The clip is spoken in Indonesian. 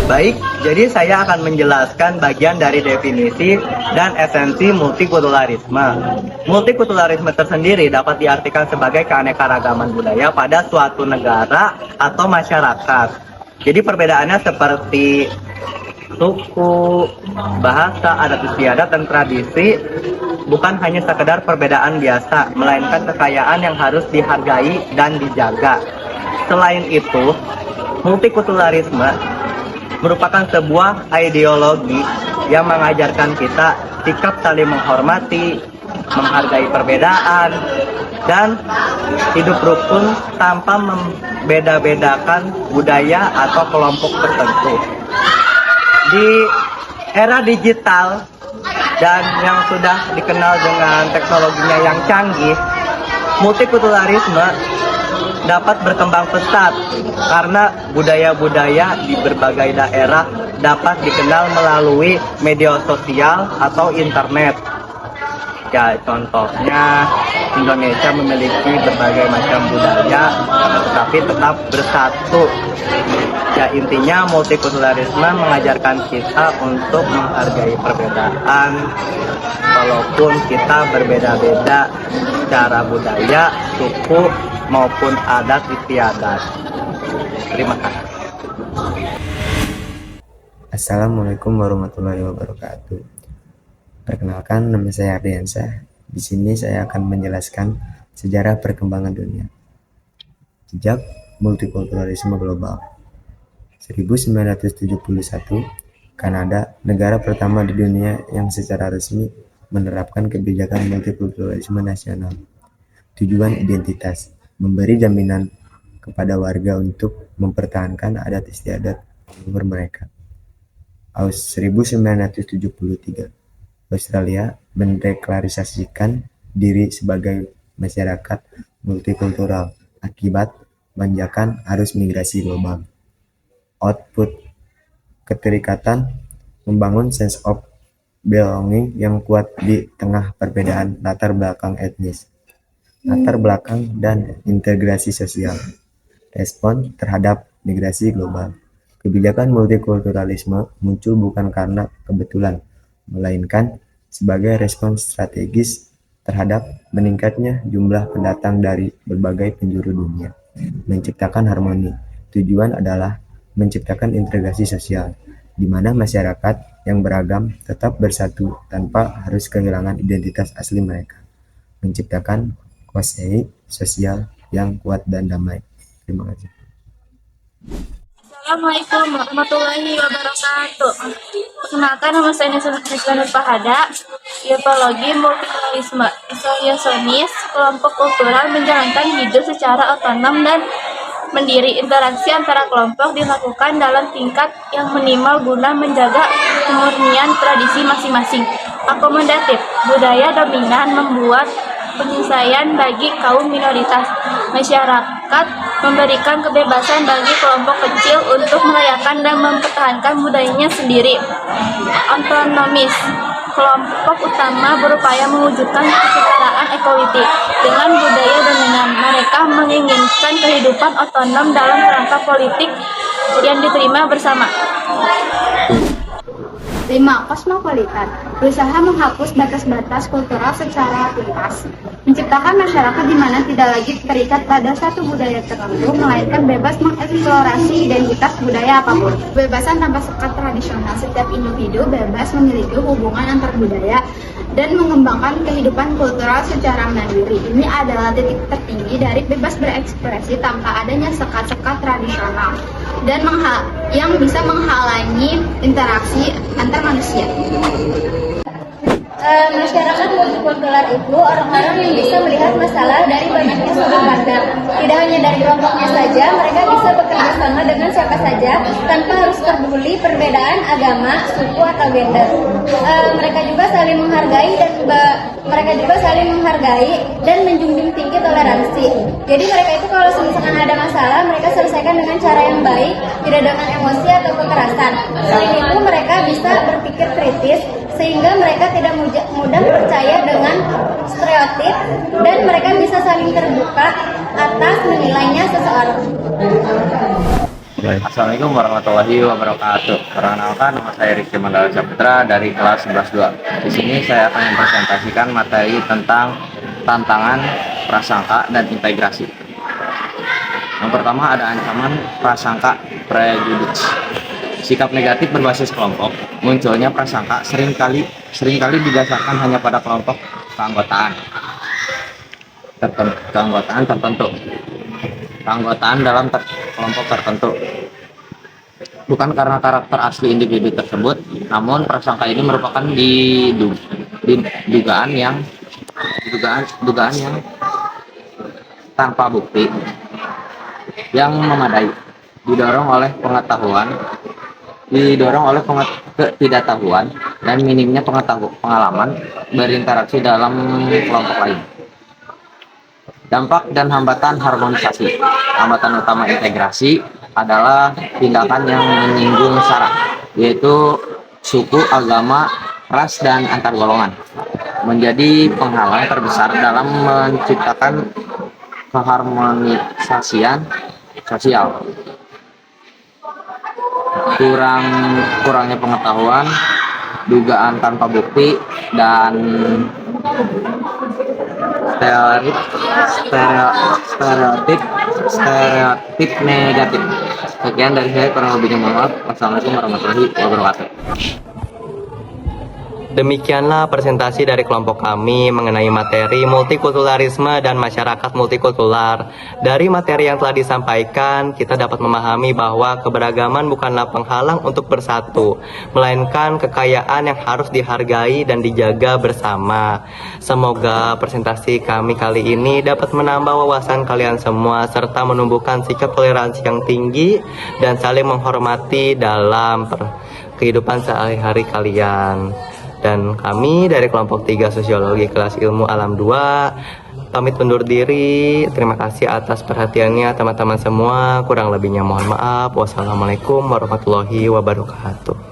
Baik, jadi saya akan menjelaskan bagian dari definisi dan esensi multikulturalisme. Multikulturalisme tersendiri dapat diartikan sebagai keanekaragaman budaya pada suatu negara atau masyarakat. Jadi perbedaannya seperti suku, bahasa, adat istiadat, dan tradisi bukan hanya sekedar perbedaan biasa, melainkan kekayaan yang harus dihargai dan dijaga. Selain itu, multikulturalisme merupakan sebuah ideologi yang mengajarkan kita sikap saling menghormati, menghargai perbedaan, dan hidup rukun tanpa membeda-bedakan budaya atau kelompok tertentu. Di era digital dan yang sudah dikenal dengan teknologinya yang canggih, multikulturalisme dapat berkembang pesat karena budaya-budaya di berbagai daerah dapat dikenal melalui media sosial atau internet. Ya, contohnya Indonesia memiliki berbagai macam budaya tapi tetap bersatu. Ya, intinya multikulturalisme mengajarkan kita untuk menghargai perbedaan walaupun kita berbeda-beda secara budaya, suku maupun adat istiadat. Terima kasih. Assalamualaikum warahmatullahi wabarakatuh. Perkenalkan, nama saya Ardiansyah. Di sini saya akan menjelaskan sejarah perkembangan dunia. Jejak multikulturalisme global. 1971, Kanada, negara pertama di dunia yang secara resmi menerapkan kebijakan multikulturalisme nasional. Tujuan identitas, memberi jaminan kepada warga untuk mempertahankan adat istiadat leluhur mereka. 1973, Australia mendeklarasikan diri sebagai masyarakat multikultural akibat lonjakan arus migrasi global. Output, keterikatan, membangun sense of belonging yang kuat di tengah perbedaan latar belakang etnis, latar belakang dan integrasi sosial. Respon terhadap migrasi global. Kebijakan multikulturalisme muncul bukan karena kebetulan, melainkan sebagai respons strategis terhadap meningkatnya jumlah pendatang dari berbagai penjuru dunia. Menciptakan harmoni. Tujuan adalah menciptakan integrasi sosial, di mana masyarakat yang beragam tetap bersatu tanpa harus kehilangan identitas asli mereka. Menciptakan kohesi sosial yang kuat dan damai. Terima kasih. Assalamualaikum warahmatullahi wabarakatuh. Perkenalkan, nama saya Nisla Nurfahada, Biologi Multikulturalisme. Isolasionis, kelompok kultural menjalankan hidup secara otonom dan mandiri. Interaksi antara kelompok dilakukan dalam tingkat yang minimal guna menjaga kemurnian tradisi masing-masing. Akomodatif, budaya dominan membuat penyesuaian bagi kaum minoritas. Masyarakat memberikan kebebasan bagi kelompok kecil untuk merayakan dan mempertahankan budayanya sendiri. Autonomis, kelompok utama berupaya mewujudkan kesetaraan equality dengan budaya dominan. Mereka menginginkan kehidupan otonom dalam kerangka politik yang diterima bersama. 5. Kosmopolitan, berusaha menghapus batas-batas kultural secara tuntas, menciptakan masyarakat di mana tidak lagi terikat pada satu budaya tertentu, melainkan bebas mengeksplorasi identitas budaya apapun. Kebebasan tanpa sekat tradisional, setiap individu bebas memiliki hubungan antar budaya dan mengembangkan kehidupan kultural secara mandiri. Ini adalah titik tertinggi dari bebas berekspresi tanpa adanya sekat-sekat tradisional dan yang bisa menghalangi interaksi antar manusia. Masyarakat multikultural itu orang-orang yang bisa melihat masalah dari banyaknya sudut pandang. Tidak hanya dari kelompoknya saja, mereka bisa bekerja sama dengan siapa saja tanpa harus peduli perbedaan agama, suku atau gender. Mereka juga saling menghargai dan menjunjung tinggi toleransi. Jadi mereka itu kalau misalkan ada masalah, mereka selesaikan dengan cara yang baik, tidak dengan emosi atau kekerasan. Selain itu, mereka bisa berpikir kritis sehingga mereka tidak mudah percaya dengan stereotip dan mereka bisa saling terbuka atas menilainya seseorang. Baik. Assalamualaikum warahmatullahi wabarakatuh. Perkenalkan, nama saya Rizky Mandala Saputra dari kelas 11-2. Di sini saya akan mempresentasikan materi tentang tantangan, prasangka, dan integrasi. Yang pertama ada ancaman prasangka prejudits. Sikap negatif berbasis kelompok. Munculnya prasangka seringkali didasarkan hanya pada kelompok keanggotaan tertentu. Keanggotaan dalam kelompok tertentu. Bukan karena karakter asli individu tersebut, namun prasangka ini merupakan dugaan yang tanpa bukti yang memadai, didorong oleh ketidaktahuan dan minimnya pengalaman berinteraksi dalam kelompok lain. Dampak dan hambatan harmonisasi. Hambatan utama integrasi adalah tindakan yang menyinggung syarat, yaitu suku, agama, ras, dan antar golongan, menjadi penghalang terbesar dalam menciptakan keharmonisasian sosial. Kurangnya pengetahuan, dugaan tanpa bukti, dan stereotip negatif. Sekian dari saya, kurang lebihnya mohon maaf. Wassalamualaikum warahmatullahi wabarakatuh. Demikianlah presentasi dari kelompok kami mengenai materi multikulturalisme dan masyarakat multikultural. Dari materi yang telah disampaikan, kita dapat memahami bahwa keberagaman bukanlah penghalang untuk bersatu, melainkan kekayaan yang harus dihargai dan dijaga bersama. Semoga presentasi kami kali ini dapat menambah wawasan kalian semua, serta menumbuhkan sikap toleransi yang tinggi dan saling menghormati dalam kehidupan sehari-hari kalian. Dan kami dari kelompok 3 Sosiologi kelas ilmu alam 2 pamit undur diri. Terima kasih atas perhatiannya teman-teman semua. Kurang lebihnya mohon maaf. Wassalamualaikum warahmatullahi wabarakatuh.